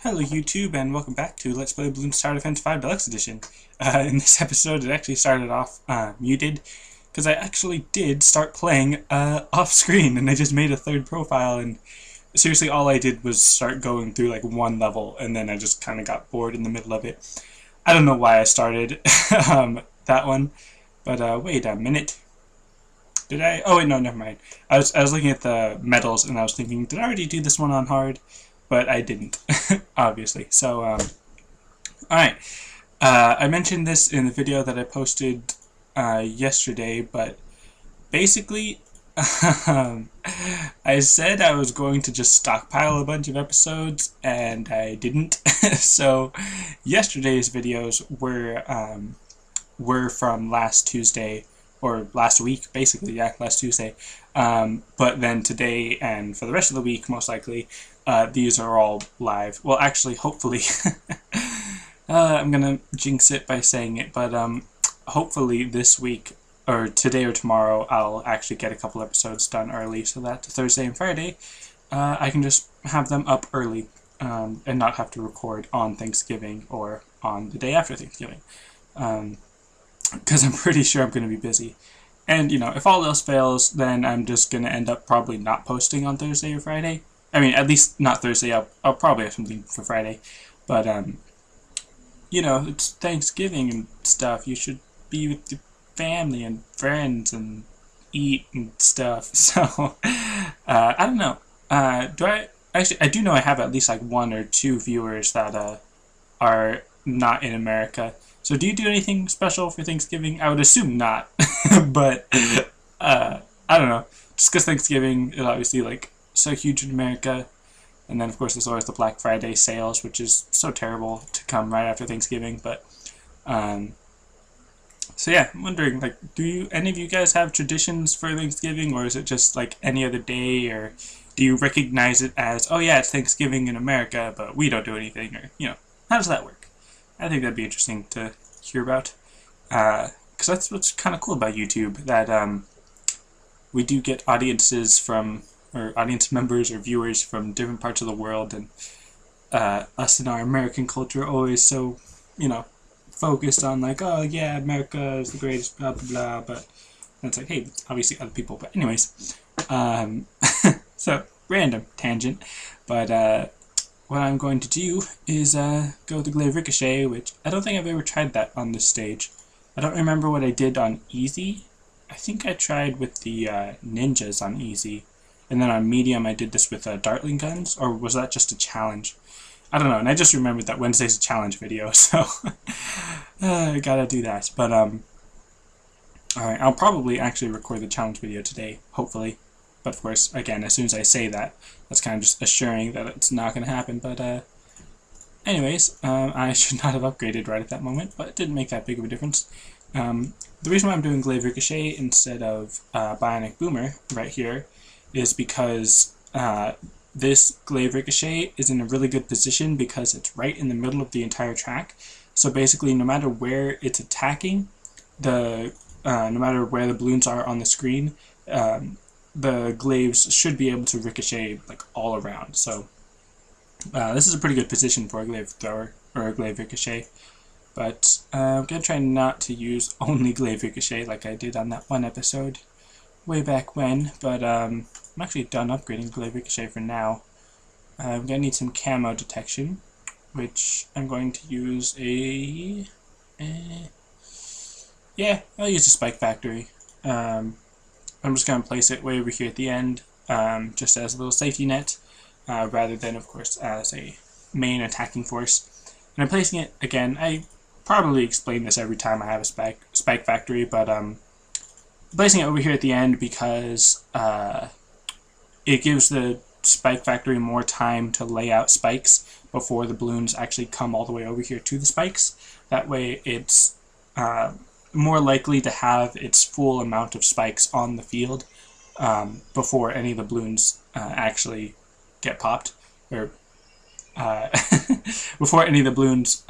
Hello YouTube and welcome back to Let's Play Bloons Tower Defense 5 Deluxe Edition. In this episode it actually started off muted because I actually did start playing off screen and I just made a third profile and seriously all I did was start going through like one level and then I just kind of got bored in the middle of it. I don't know why I started that one, but wait a minute. Did I? Oh wait, no, never mind. I was looking at the medals and I was thinking, did I already do this one on hard? But I didn't, obviously. So, alright. I mentioned this in the video that I posted yesterday, but basically, I said I was going to just stockpile a bunch of episodes, and I didn't. So, yesterday's videos were from last Tuesday, or last week, basically, yeah, last Tuesday. But then today, and for the rest of the week, most likely, these are all live. Well, actually, hopefully, I'm gonna jinx it by saying it, but hopefully this week, or today or tomorrow, I'll actually get a couple episodes done early, so that Thursday and Friday, I can just have them up early, and not have to record on Thanksgiving or on the day after Thanksgiving. Because I'm pretty sure I'm going to be busy. And, you know, if all else fails, then I'm just going to end up probably not posting on Thursday or Friday. I mean, at least not Thursday. I'll probably have something for Friday. But, you know, it's Thanksgiving and stuff. You should be with your family and friends and eat and stuff. So, I don't know. Actually, I do know I have at least like 1 or 2 viewers that are not in America. So do you do anything special for Thanksgiving? I would assume not, but I don't know. Just because Thanksgiving is obviously like so huge in America, and then of course there's always the Black Friday sales, which is so terrible to come right after Thanksgiving. But so yeah, I'm wondering, like, do any of you guys have traditions for Thanksgiving, or is it just like any other day, or do you recognize it as, oh yeah, it's Thanksgiving in America, but we don't do anything, or you know, how does that work? I think that'd be interesting to hear about, because that's what's kind of cool about YouTube, that we do get audiences from, or audience members or viewers from different parts of the world, and us in our American culture are always so, you know, focused on like, oh yeah, America is the greatest, blah blah blah, but it's like, hey, obviously other people, but anyways, so random tangent, but what I'm going to do is go with the Glaive Ricochet, which I don't think I've ever tried that on this stage. I don't remember what I did on easy. I think I tried with the ninjas on easy, and then on medium I did this with Dartling guns, or was that just a challenge? I don't know, and I just remembered that Wednesday's a challenge video, so I gotta do that. But alright, I'll probably actually record the challenge video today, hopefully. But of course, again, as soon as I say that, that's kind of just assuring that it's not going to happen. But anyways, I should not have upgraded right at that moment, but it didn't make that big of a difference. The reason why I'm doing Glaive Ricochet instead of Bionic Boomer right here is because this Glaive Ricochet is in a really good position because it's right in the middle of the entire track. So basically, no matter where it's attacking, no matter where the balloons are on the screen, the glaives should be able to ricochet like all around. So this is a pretty good position for a glaive thrower or a glaive ricochet. But I'm gonna try not to use only glaive ricochet like I did on that one episode way back when. But I'm actually done upgrading glaive ricochet for now. I'm gonna need some camo detection, which I'm going to use yeah, I'll use a spike factory. I'm just going to place it way over here at the end, just as a little safety net, rather than, of course, as a main attacking force. And I'm placing it, again, I probably explain this every time I have a spike factory, but placing it over here at the end because it gives the spike factory more time to lay out spikes before the balloons actually come all the way over here to the spikes. That way it's more likely to have its full amount of spikes on the field before any of the balloons actually get popped, or before any of the balloons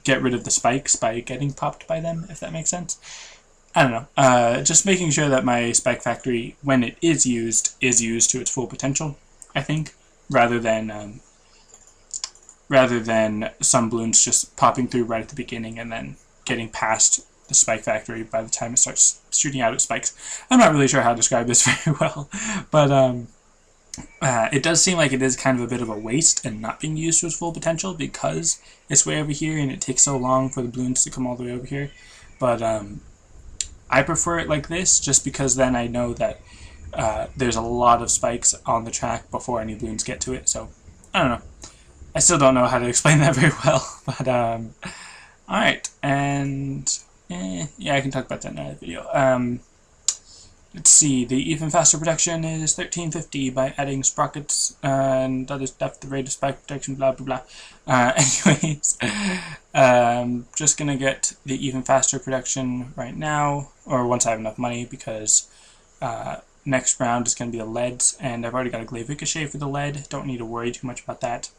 get rid of the spikes by getting popped by them, if that makes sense. I don't know. Just making sure that my spike factory, when it is used to its full potential, I think, rather than rather than some balloons just popping through right at the beginning and then getting past the spike factory by the time it starts shooting out its spikes. I'm not really sure how to describe this very well, but it does seem like it is kind of a bit of a waste and not being used to its full potential because it's way over here and it takes so long for the balloons to come all the way over here. But I prefer it like this just because then I know that there's a lot of spikes on the track before any balloons get to it. So I don't know. I still don't know how to explain that very well. But alright, and yeah, I can talk about that in another video. Let's see, the even faster protection is 1350 by adding sprockets and other stuff, the rate of spike protection, blah blah blah. Anyways, just gonna get the even faster protection right now, or once I have enough money, because next round is gonna be the leads, and I've already got a glaive ricochet for the lead. Don't need to worry too much about that.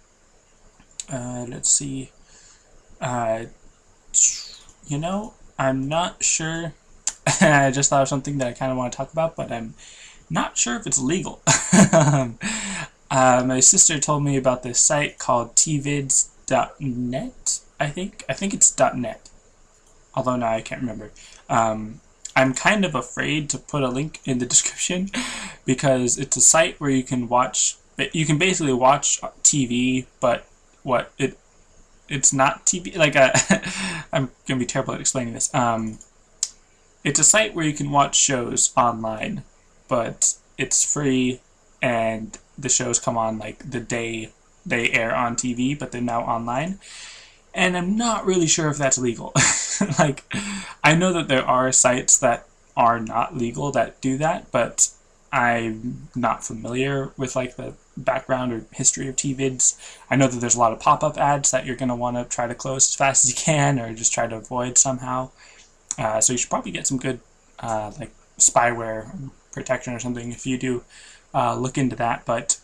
Let's see. You know, I'm not sure. I just thought of something that I kind of want to talk about, but I'm not sure if it's legal. My sister told me about this site called tvids.net, I think. I think it's .net, although now I can't remember. I'm kind of afraid to put a link in the description because it's a site where you can watch, you can basically watch TV, but it's not TV, like I'm gonna be terrible at explaining this. It's a site where you can watch shows online, but it's free, and the shows come on like the day they air on TV, but they're now online. And I'm not really sure if that's legal. Like, I know that there are sites that are not legal that do that, but I'm not familiar with like the background or history of TVids. I know that there's a lot of pop-up ads that you're going to want to try to close as fast as you can, or just try to avoid somehow. So you should probably get some good like spyware protection or something if you do look into that. But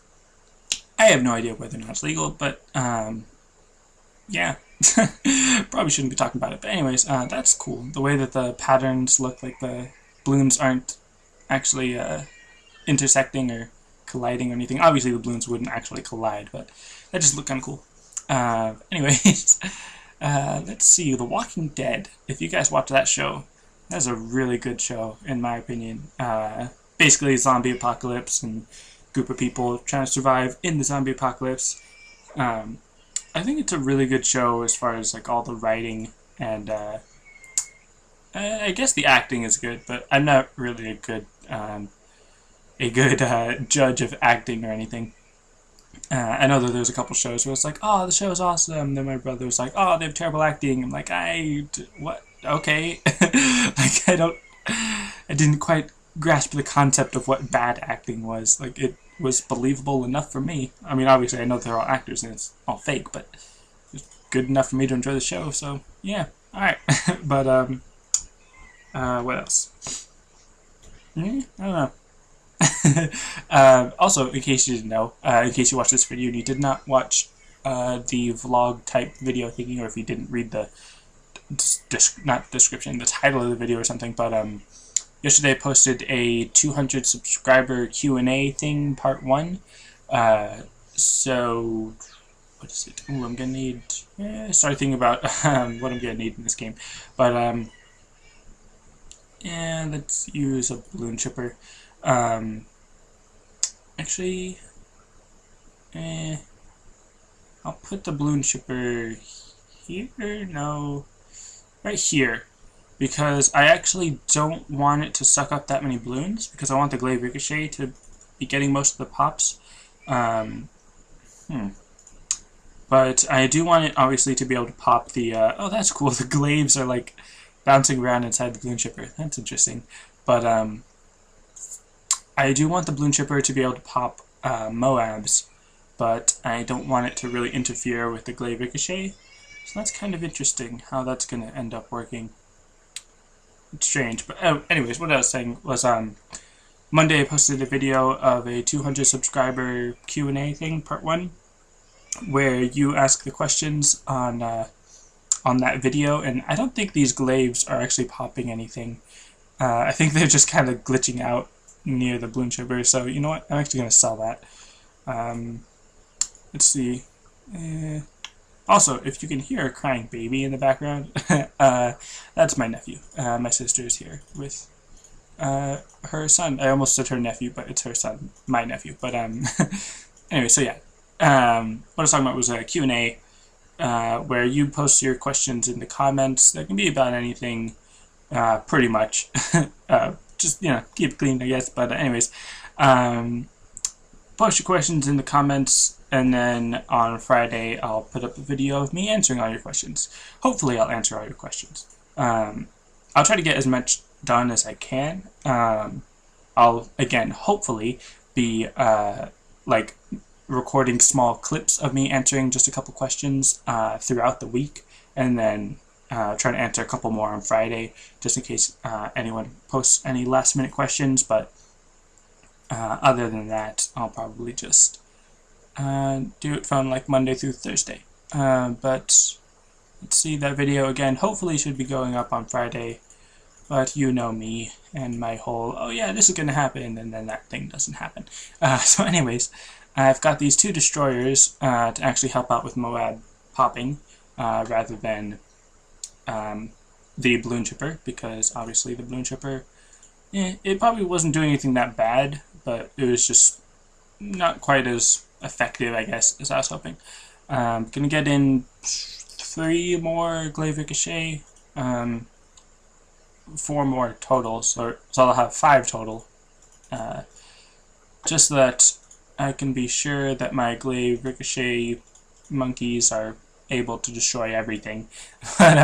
I have no idea whether or not it's legal. But yeah, probably shouldn't be talking about it. But anyways, that's cool. The way that the patterns look, like the balloons aren't actually intersecting or colliding or anything. Obviously, the balloons wouldn't actually collide, but that just looked kind of cool. Anyways. Let's see, The Walking Dead. If you guys watch that show, that's a really good show, in my opinion. Basically, zombie apocalypse and group of people trying to survive in the zombie apocalypse. I think it's a really good show as far as like all the writing, and I guess the acting is good, but I'm not really a good judge of acting or anything. I know that there's a couple shows where it's like, oh, the show's awesome. Then my brother was like, oh, they have terrible acting. I'm like, what? Okay. Like, I didn't quite grasp the concept of what bad acting was. Like, it was believable enough for me. I mean, obviously, I know they're all actors and it's all fake, but it's good enough for me to enjoy the show. So, yeah. All right. But, what else? I don't know. Also, in case you didn't know, in case you watched this video and you did not watch the vlog type video thingy, or if you didn't read the not description, the title of the video or something, but yesterday I posted a 200 subscriber Q&A thing, part 1. So what is it? Ooh, I'm gonna need. Start thinking about what I'm gonna need in this game, but yeah, let's use a balloon chipper. Actually, I'll put the balloon chipper here, no, right here, because I actually don't want it to suck up that many balloons, because I want the glaive ricochet to be getting most of the pops. But I do want it, obviously, to be able to pop the, oh, that's cool, the glaives are, like, bouncing around inside the balloon chipper. That's interesting. But, I do want the balloon chipper to be able to pop Moabs, but I don't want it to really interfere with the glaive ricochet. So that's kind of interesting how that's going to end up working. It's strange. But anyways, what I was saying was Monday I posted a video of a 200 subscriber Q&A thing, part 1, where you ask the questions on that video, and I don't think these glaives are actually popping anything. I think they're just kind of glitching out near the balloon chipper, so you know what, I'm actually going to sell that. Let's see. Also, if you can hear a crying baby in the background, that's my nephew. My sister is here with her son. I almost said her nephew, but it's her son, my nephew. But anyway, so yeah, what I was talking about was a Q&A where you post your questions in the comments. That can be about anything, pretty much. Just, keep it clean, I guess. But anyways, post your questions in the comments, and then on Friday I'll put up a video of me answering all your questions. Hopefully I'll answer all your questions. I'll try to get as much done as I can. I'll, again, hopefully be like recording small clips of me answering just a couple questions throughout the week, and then try to answer a couple more on Friday, just in case anyone posts any last minute questions. But other than that, I'll probably just do it from like Monday through Thursday. But let's see, that video again hopefully should be going up on Friday. But you know me and my whole, oh yeah, this is going to happen, and then that thing doesn't happen. So anyways, I've got these 2 destroyers to actually help out with Moab popping, rather than the balloon chipper, because obviously the balloon chipper, it probably wasn't doing anything that bad, but it was just not quite as effective, I guess, as I was hoping. Gonna get in 3 more glaive ricochet, 4 more total, so I'll have 5 total, just so that I can be sure that my glaive ricochet monkeys are able to destroy everything. But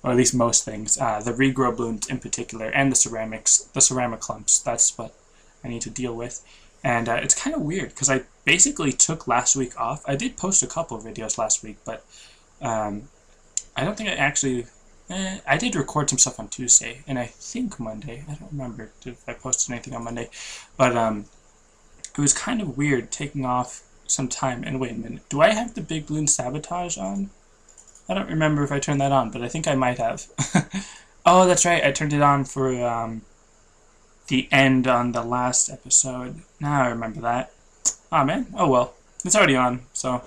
or at least most things, the regrow balloons in particular, and the ceramic clumps. That's what I need to deal with. And it's kind of weird because I basically took last week off. I did post a couple of videos last week, but I don't think I actually. I did record some stuff on Tuesday, and I think Monday. I don't remember if I posted anything on Monday, but it was kind of weird taking off some time. And wait a minute, do I have the big balloon sabotage on? I don't remember if I turned that on, but I think I might have. Oh, that's right, I turned it on for the end on the last episode. Now I remember that. Oh man, oh well, it's already on. So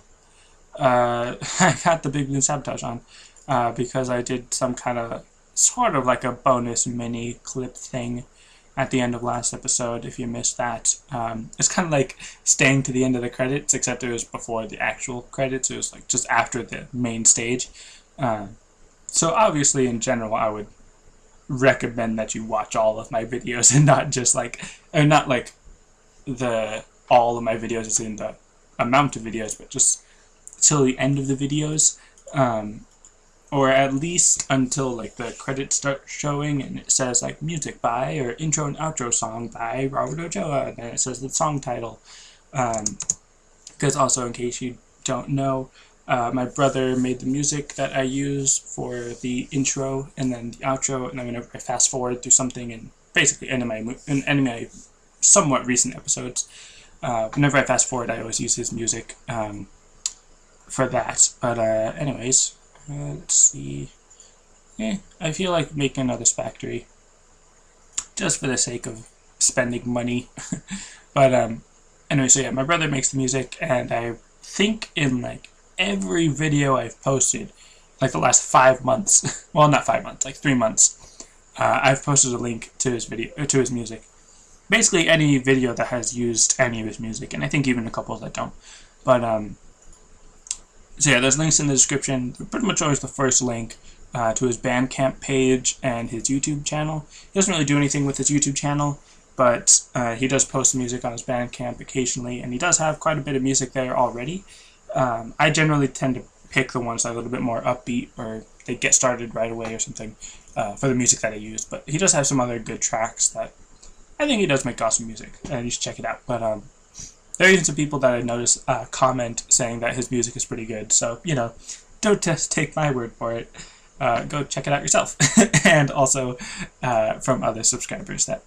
I got the big balloon sabotage on. Because I did some kind of sort of like a bonus mini clip thing at the end of last episode. If you missed that, it's kind of like staying to the end of the credits, except it was before the actual credits. It was like just after the main stage. So obviously, in general, I would recommend that you watch all of my videos and not just like, or not like all of my videos is in the amount of videos, but just till the end of the videos. Or at least until like the credits start showing and it says like music by, or intro and outro song by Robert Ochoa, and then it says the song title. Because also, in case you don't know, my brother made the music that I use for the intro and then the outro, and then whenever I fast forward through something, and basically in my somewhat recent episodes, whenever I fast forward, I always use his music for that. But anyways. Let's see. I feel like making another factory just for the sake of spending money. But anyway, so yeah, my brother makes the music, and I think in like every video I've posted, like the last 5 months, well, not 5 months, like 3 months, I've posted a link to his music. Basically any video that has used any of his music, and I think even a couple that don't. But so yeah, there's links in the description. Pretty much always the first link to his Bandcamp page and his YouTube channel. He doesn't really do anything with his YouTube channel, but he does post music on his Bandcamp occasionally, and he does have quite a bit of music there already. I generally tend to pick the ones that are a little bit more upbeat, or they get started right away or something, for the music that I use. But he does have some other good tracks that I think he does make awesome music, and you should check it out. But there are even some people that I notice comment saying that his music is pretty good. So, don't just take my word for it. Go check it out yourself. And also from other subscribers that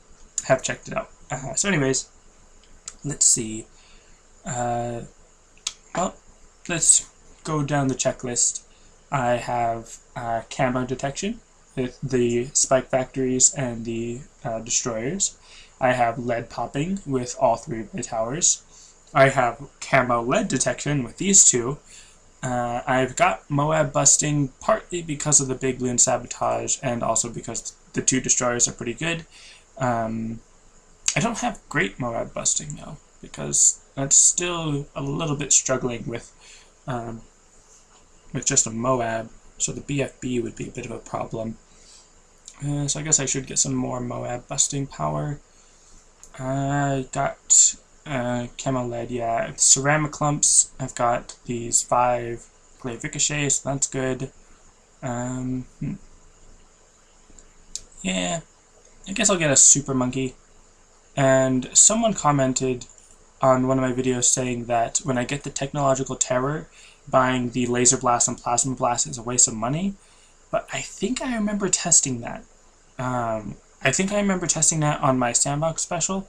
have checked it out. So anyways, let's see. Well, let's go down the checklist. I have camo detection with the spike factories and the destroyers. I have lead popping with all 3 of my towers. I have camo lead detection with these 2, I've got Moab busting partly because of the big Bloons sabotage and also because the 2 destroyers are pretty good. I don't have great Moab busting though, because that's still a little bit struggling with just a Moab, so the BFB would be a bit of a problem. So I guess I should get some more Moab busting power. I got camo lead, yeah. Ceramic clumps, I've got these 5 glaive ricochets, so that's good. Yeah, I guess I'll get a super monkey. And someone commented on one of my videos saying that when I get the technological terror, buying the laser blast and plasma blast is a waste of money. But I think I remember testing that. I think I remember testing that on my sandbox special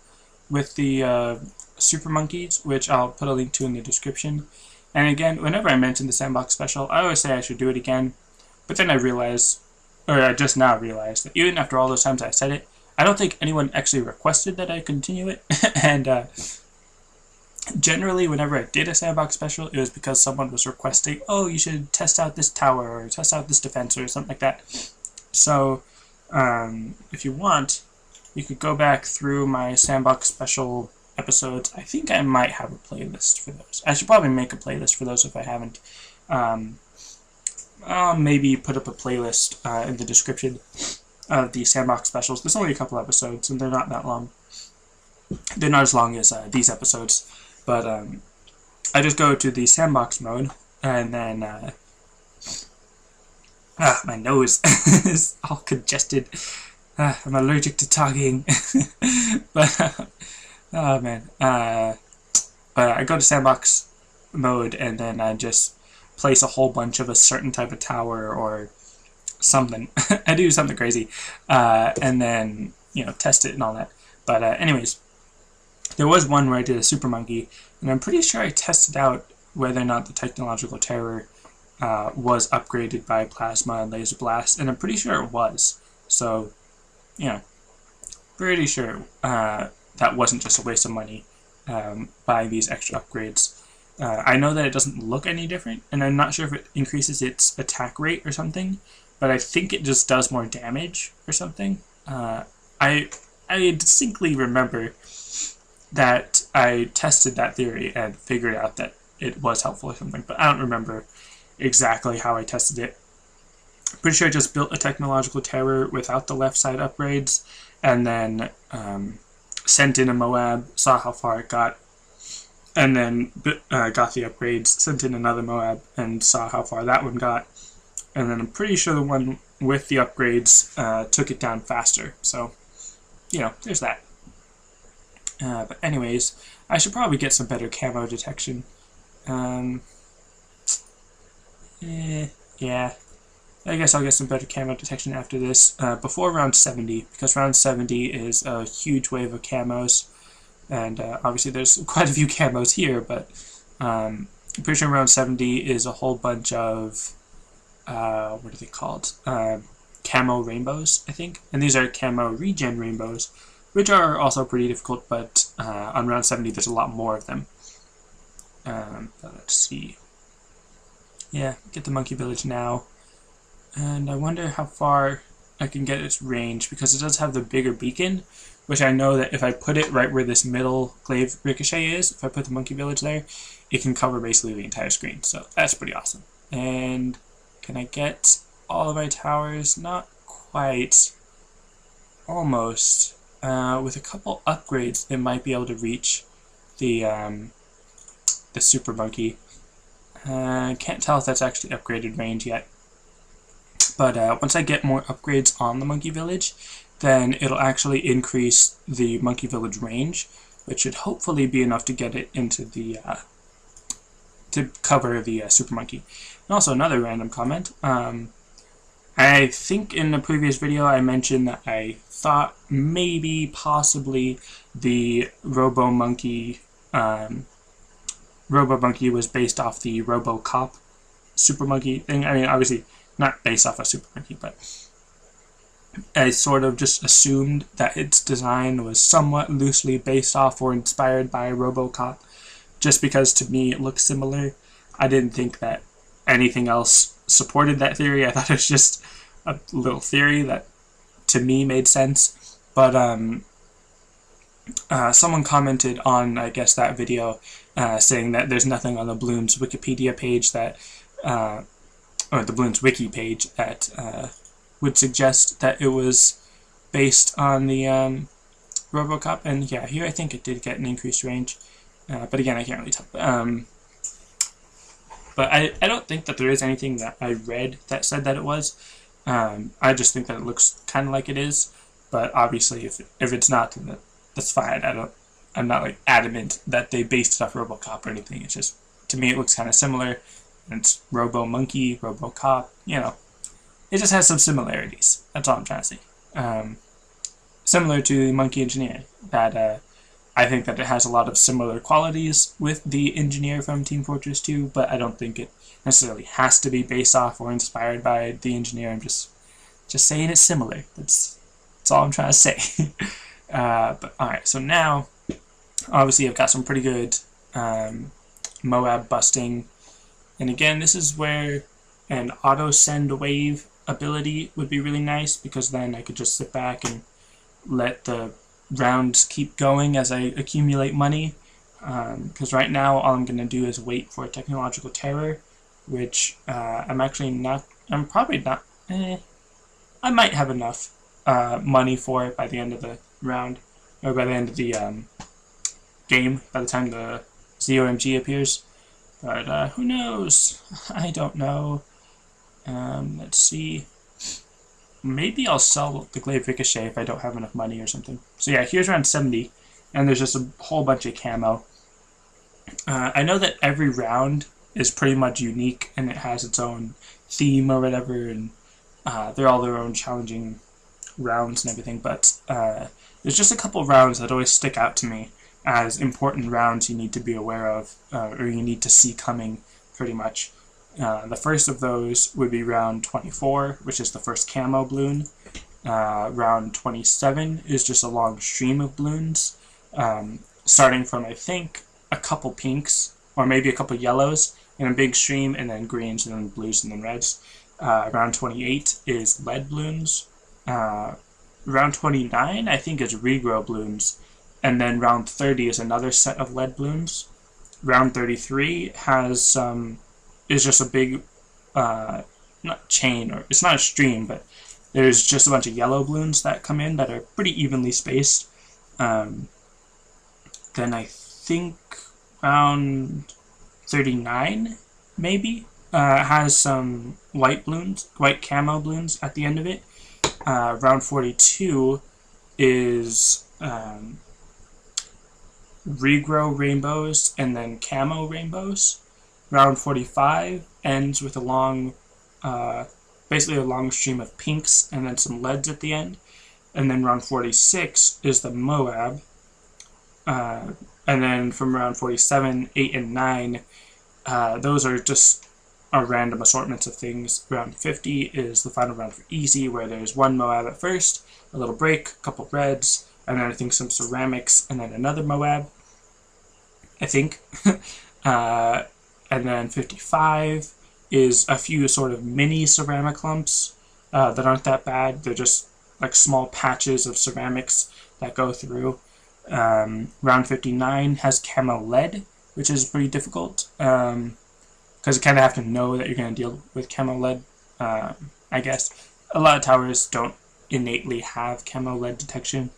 with the super monkeys, which I'll put a link to in the description. And again, whenever I mention the sandbox special, I always say I should do it again. But then I realized, or I just now realized, that even after all those times I said it, I don't think anyone actually requested that I continue it. And generally, whenever I did a sandbox special, it was because someone was requesting, oh, you should test out this tower, or test out this defense, or something like that. So, if you want, you could go back through my sandbox special episodes. I think I might have a playlist for those. I should probably make a playlist for those if I haven't. I'll maybe put up a playlist in the description of the sandbox specials. There's only a couple episodes, and they're not that long. They're not as long as these episodes, but I just go to the sandbox mode, and then my nose is all congested. I'm allergic to talking. But oh man. But I go to sandbox mode, and then I just place a whole bunch of a certain type of tower or something. I do something crazy, and then test it and all that. But anyways, there was one where I did a super monkey, and I'm pretty sure I tested out whether or not the technological terror was upgraded by plasma and laser blast, and I'm pretty sure it was. So, pretty sure that wasn't just a waste of money buying these extra upgrades. I know that it doesn't look any different, and I'm not sure if it increases its attack rate or something, but I think it just does more damage or something. I distinctly remember that I tested that theory and figured out that it was helpful or something, but I don't remember exactly how I tested it. I'm pretty sure I just built a technological terror without the left side upgrades, and then sent in a Moab, saw how far it got, and then got the upgrades, sent in another Moab, and saw how far that one got. And then I'm pretty sure the one with the upgrades took it down faster. So, there's that. But anyways, I should probably get some better camo detection. Yeah. I guess I'll get some better camo detection after this, before round 70, because round 70 is a huge wave of camos. And obviously there's quite a few camos here, but I'm pretty sure round 70 is a whole bunch of, what are they called? Camo rainbows, I think. And these are camo regen rainbows, which are also pretty difficult, but on round 70 there's a lot more of them. But let's see. Yeah, get the monkey village now. And I wonder how far I can get its range, because it does have the bigger beacon, which I know that if I put it right where this middle glaive ricochet is, if I put the monkey village there, it can cover basically the entire screen. So that's pretty awesome. And can I get all of my towers? Not quite. Almost. With a couple upgrades, it might be able to reach the super monkey. Can't tell if that's actually upgraded range yet. But once I get more upgrades on the monkey village, then it'll actually increase the monkey village range, which should hopefully be enough to get it into the to cover the super monkey. And also another random comment. I think in the previous video I mentioned that I thought maybe possibly the Robo Monkey was based off the RoboCop super monkey thing. I mean, obviously not based off a super monkey, but I sort of just assumed that its design was somewhat loosely based off or inspired by RoboCop, just because to me it looks similar. I didn't think that anything else supported that theory. I thought it was just a little theory that to me made sense. But someone commented on, I guess, that video saying that there's nothing on the Bloons Wikipedia page that, or the Bloons Wiki page that would suggest that it was based on the RoboCop. And yeah, here I think it did get an increased range. But again, I can't really tell. But I don't think that there is anything that I read that said that it was. I just think that it looks kind of like it is. But obviously, if it's not, then that's fine. I'm not like adamant that they based it off RoboCop or anything. It's just, to me, it looks kind of similar. And it's Robo Monkey, RoboCop. You know, it just has some similarities. That's all I'm trying to say. Similar to the Monkey Engineer, that I think that it has a lot of similar qualities with the engineer from Team Fortress 2, but I don't think it necessarily has to be based off or inspired by the engineer. I'm just saying it's similar. That's all I'm trying to say. But alright, so now, obviously I've got some pretty good Moab busting. And again, this is where an auto send wave ability would be really nice, because then I could just sit back and let the rounds keep going as I accumulate money. Because right now all I'm going to do is wait for a technological terror, which I'm probably not, I might have enough money for it by the end of the round, or by the end of the game, by the time the ZOMG appears. But who knows? I don't know. Let's see. Maybe I'll sell the Glaive Ricochet if I don't have enough money or something. So yeah, here's round 70, and there's just a whole bunch of camo. I know that every round is pretty much unique, and it has its own theme or whatever, and they're all their own challenging rounds and everything, but there's just a couple rounds that always stick out to me as important rounds you need to be aware of, or you need to see coming, pretty much. The first of those would be round 24, which is the first camo bloon. Round 27 is just a long stream of bloons, starting from, I think, a couple pinks, or maybe a couple yellows, in a big stream, and then greens, and then blues, and then reds. Round 28 is lead bloons. Round 29, I think, is regrow bloons, and then round 30 is another set of lead bloons. Round 33 has some... is just a big, not chain, or it's not a stream, but there's just a bunch of yellow bloons that come in that are pretty evenly spaced. Then I think round 39, maybe, has some white bloons, white camo bloons at the end of it. Round 42 is regrow rainbows and then camo rainbows. Round 45 ends with a long, basically a long stream of pinks and then some leads at the end. And then round 46 is the Moab. And then from round 47, 8, and 9, those are just random assortments of things. Round 50 is the final round for easy, where there's one Moab at first, a little break, a couple reds, and then I think some ceramics, and then another Moab, I think. And then 55 is a few sort of mini ceramic lumps that aren't that bad. They're just like small patches of ceramics that go through. Round 59 has camo lead, which is pretty difficult, because you kind of have to know that you're going to deal with camo lead, I guess. A lot of towers don't innately have camo lead detection.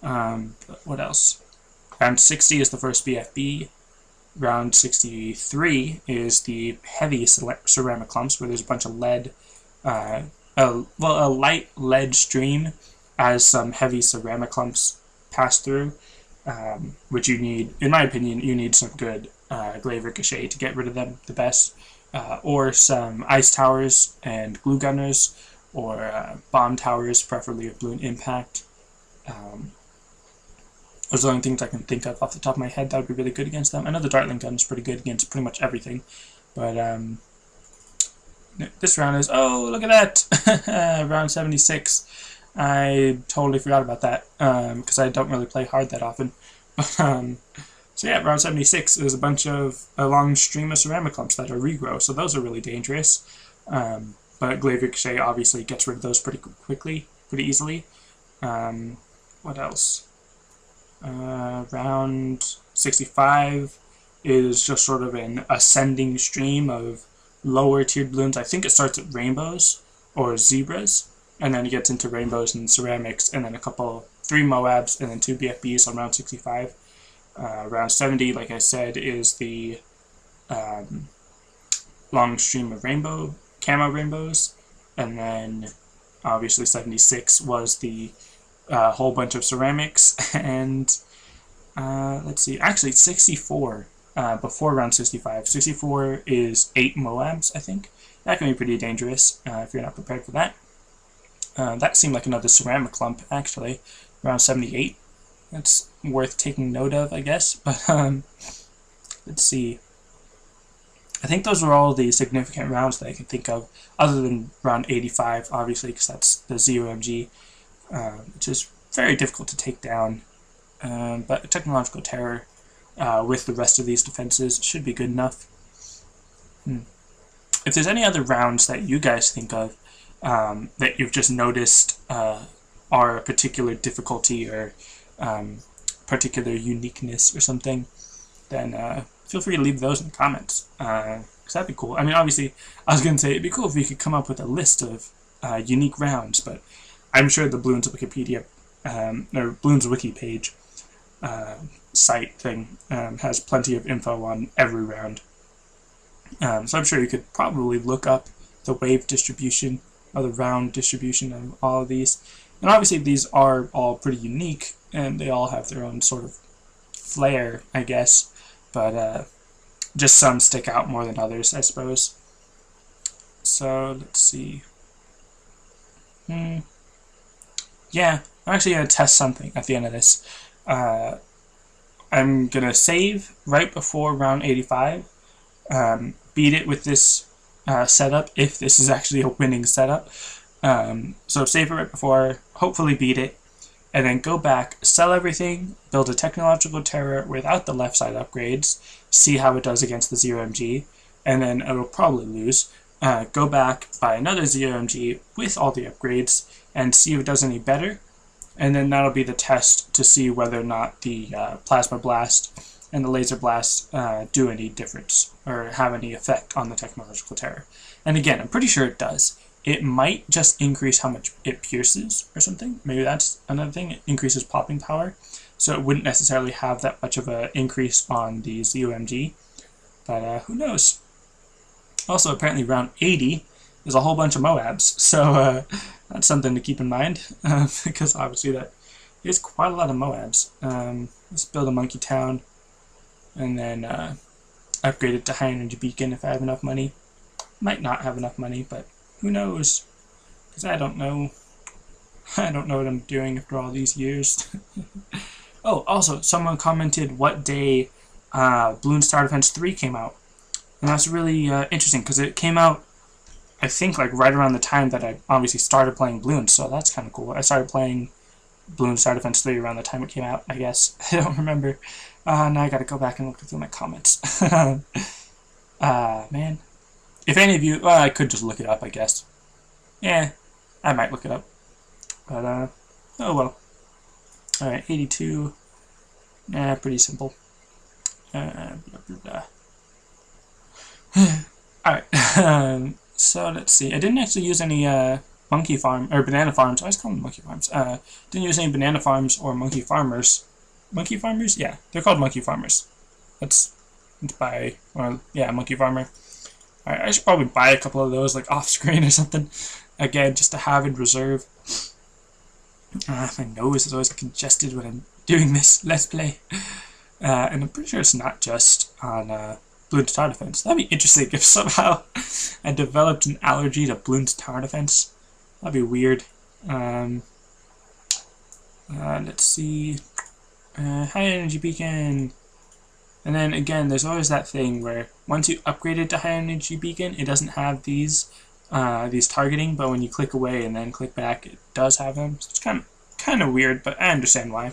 But what else? Round 60 is the first BFB. Round 63 is the heavy ceramic clumps, where there's a bunch of lead, a light lead stream as some heavy ceramic clumps pass through, which you need, in my opinion, you need some good Glaive Ricochet to get rid of them the best, or some ice towers and glue gunners, or bomb towers, preferably of Bloon Impact. Those are the only things I can think of off the top of my head that would be really good against them. I know the Dartling gun is pretty good against pretty much everything, but this round is, oh, look at that! Round 76. I totally forgot about that, because I don't really play hard that often. So yeah, round 76 is a long stream of ceramic clumps that are regrow, so those are really dangerous. But Glaive Ricochet obviously gets rid of those pretty quickly, pretty easily. What else? Round 65 is just sort of an ascending stream of lower tiered balloons. I think it starts at rainbows or zebras, and then it gets into rainbows and ceramics, and then 3 Moabs, and then 2 BFBs on round 65. Round 70, like I said, is the long stream of camo rainbows, and then obviously 76 was the whole bunch of ceramics, and let's see, actually 64 before round 65. 64 is 8 Moabs, I think. That can be pretty dangerous if you're not prepared for that. That seemed like another ceramic clump, actually, around 78. That's worth taking note of, I guess. But let's see. I think those were all the significant rounds that I can think of, other than round 85, obviously, because that's the ZOMG, which is very difficult to take down. But Technological Terror, with the rest of these defenses, should be good enough. If there's any other rounds that you guys think of that you've just noticed are a particular difficulty or particular uniqueness or something, then feel free to leave those in the comments, because that'd be cool. I mean, obviously, I was going to say it'd be cool if we could come up with a list of unique rounds, but I'm sure the Bloons Wikipedia, or Bloons Wiki page site thing has plenty of info on every round. So I'm sure you could probably look up the wave distribution or the round distribution of all of these. And obviously these are all pretty unique, and they all have their own sort of flair, I guess. But just some stick out more than others, I suppose. So let's see. Yeah, I'm actually going to test something at the end of this. I'm going to save right before round 85. Beat it with this setup, if this is actually a winning setup. So save it right before, hopefully beat it, and then go back, sell everything, build a Technological Terror without the left side upgrades, see how it does against the ZOMG, and then it'll probably lose. Go back, buy another ZOMG with all the upgrades, and see if it does any better, and then that'll be the test to see whether or not the Plasma Blast and the Laser Blast do any difference or have any effect on the Technological Terror. And again, I'm pretty sure it does. It might just increase how much it pierces or something. Maybe that's another thing. It increases popping power, so it wouldn't necessarily have that much of an increase on the ZOMG. But who knows? Also, apparently round 80 is a whole bunch of Moabs, so that's something to keep in mind, because obviously that is quite a lot of Moabs. Let's build a Monkey Town, and then upgrade it to High Energy Beacon if I have enough money. Might not have enough money, but who knows? Because I don't know. I don't know what I'm doing after all these years. Oh, also, someone commented what day Bloons Tower Defense 3 came out. And that's really interesting, because it came out, I think, like right around the time that I obviously started playing Bloons, so that's kind of cool. I started playing Bloons Tower Defense 3 around the time it came out, I guess. I don't remember. Now I gotta go back and look through my comments. Man. If any of you... Well, I could just look it up, I guess. Yeah, I might look it up. But, oh well. Alright, 82. Pretty simple. Blah, blah, blah. Alright, so let's see. I didn't actually use any monkey farm, or banana farms. I always call them monkey farms. Didn't use any banana farms or monkey farmers. Monkey farmers? Yeah, they're called monkey farmers. Let's buy, or yeah, monkey farmer. Alright, I should probably buy a couple of those, like, off-screen or something. Again, just to have in reserve. My nose is always congested when I'm doing this Let's Play. And I'm pretty sure it's not just on Bloons Tower Defense. That'd be interesting if somehow I developed an allergy to Bloons Tower Defense. That'd be weird. Let's see. High Energy Beacon. And then again, there's always that thing where once you upgrade it to High Energy Beacon, it doesn't have these targeting, but when you click away and then click back, it does have them. So it's kind of weird, but I understand why.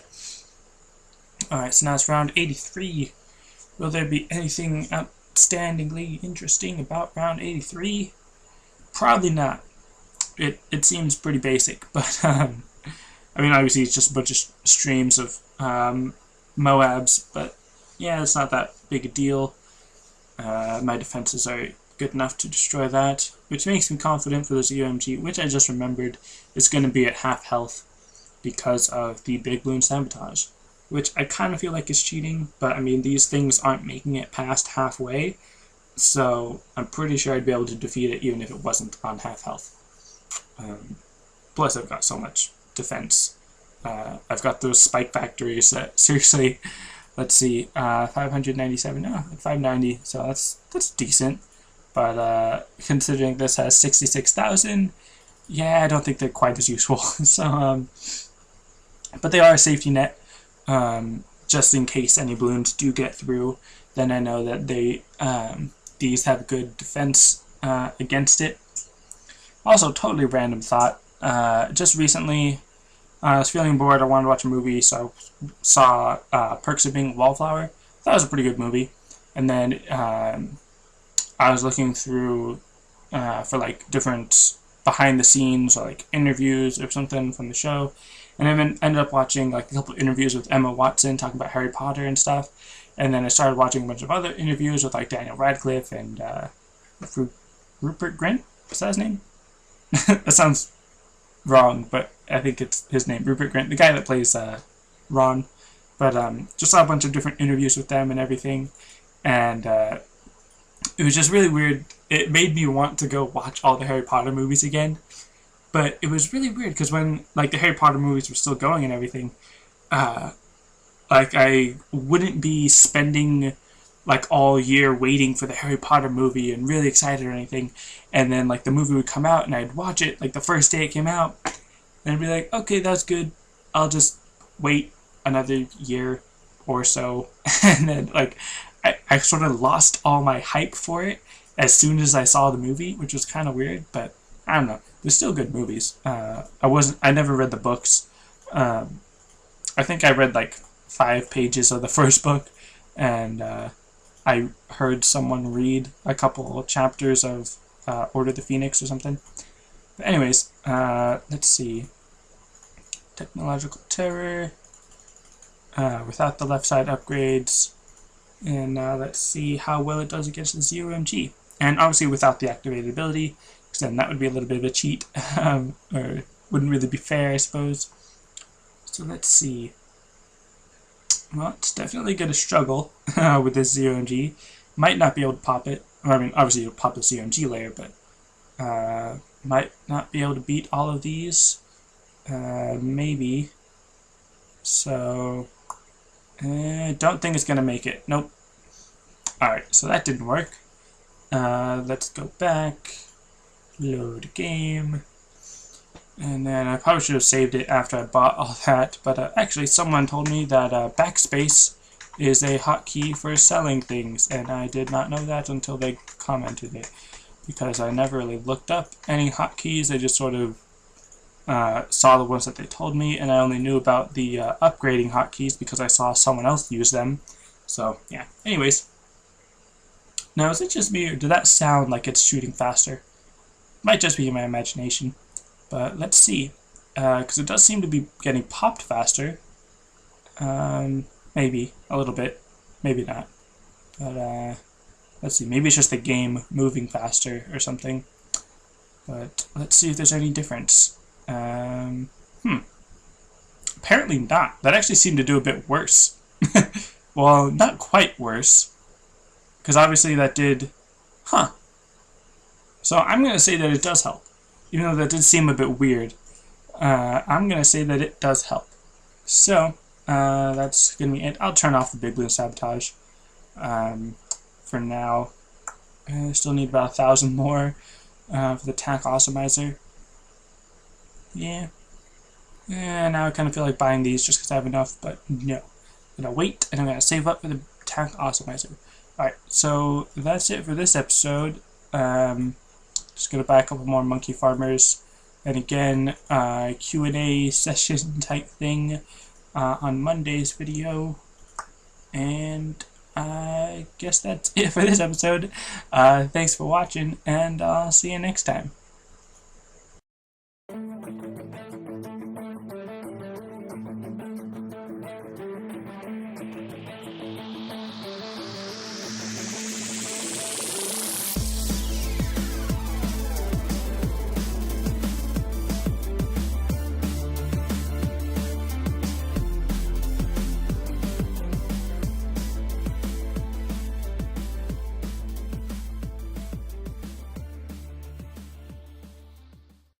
Alright, so now it's round 83. Will there be anything outstandingly interesting about round 83? Probably not. It seems pretty basic, but I mean, obviously it's just a bunch of streams of Moabs, but yeah, it's not that big a deal. My defenses are good enough to destroy that, which makes me confident for this UMG, which I just remembered is going to be at half health because of the Big Bloon Sabotage, which I kind of feel like is cheating, but I mean, these things aren't making it past halfway, so I'm pretty sure I'd be able to defeat it even if it wasn't on half health. Plus, I've got so much defense. I've got those spike factories that, seriously, let's see, 597, no, 590, so that's decent. But considering this has 66,000, yeah, I don't think they're quite as useful. So, but they are a safety net, just in case any balloons do get through. Then I know that they these have good defense against it. Also, totally random thought. Just recently, I was feeling bored. I wanted to watch a movie, so I saw Perks of Being a Wallflower. That was a pretty good movie. And then I was looking through for like different behind the scenes or like interviews or something from the show, and I ended up watching like a couple of interviews with Emma Watson talking about Harry Potter and stuff. And then I started watching a bunch of other interviews with like Daniel Radcliffe and Rupert Grint. Is that his name? That sounds wrong, but I think it's his name, Rupert Grint, the guy that plays Ron. But just saw a bunch of different interviews with them and everything, and it was just really weird. It made me want to go watch all the Harry Potter movies again, but it was really weird because when like the Harry Potter movies were still going and everything, like I wouldn't be spending like all year waiting for the Harry Potter movie and really excited or anything, and then like the movie would come out and I'd watch it like the first day it came out, and I'd be like, okay, that's good, I'll just wait another year or so. And then like I sort of lost all my hype for it as soon as I saw the movie, which was kind of weird, but I don't know, they're still good movies. I never read the books. I think I read like 5 pages of the first book, and I heard someone read a couple chapters of Order of the Phoenix or something. But anyways, let's see. Technological Terror, without the left side upgrades, and now let's see how well it does against the ZOMG. And obviously without the activated ability, because then that would be a little bit of a cheat, or wouldn't really be fair, I suppose. So let's see. Well, it's definitely going to struggle with this ZOMG. Might not be able to pop it. I mean, obviously you'll pop the ZOMG layer, but might not be able to beat all of these. Maybe. So, don't think it's going to make it. Nope. Alright, so that didn't work. Let's go back. Load game. And then I probably should have saved it after I bought all that, but actually someone told me that backspace is a hotkey for selling things, and I did not know that until they commented it, because I never really looked up any hotkeys. I just sort of saw the ones that they told me, and I only knew about the upgrading hotkeys because I saw someone else use them. So yeah, anyways. Now, is it just me, or did that sound like it's shooting faster? Might just be in my imagination. But let's see, because it does seem to be getting popped faster. Maybe a little bit, maybe not. But let's see, maybe it's just the game moving faster or something. But let's see if there's any difference. Apparently not. That actually seemed to do a bit worse. Well, not quite worse, because obviously that did, So I'm going to say that it does help. Even though that did seem a bit weird, I'm going to say that it does help. So, that's going to be it. I'll turn off the Big Bloon Sabotage for now. I still need about 1,000 more for the Tack Awesomizer. Yeah. Now I kind of feel like buying these just because I have enough, but no. I'm going to wait, and I'm going to save up for the Tack Awesomizer. Alright, so that's it for this episode. Just gonna buy a couple more monkey farmers, and again, Q&A session type thing on Monday's video, and I guess that's it for this episode. Thanks for watching, and I'll see you next time.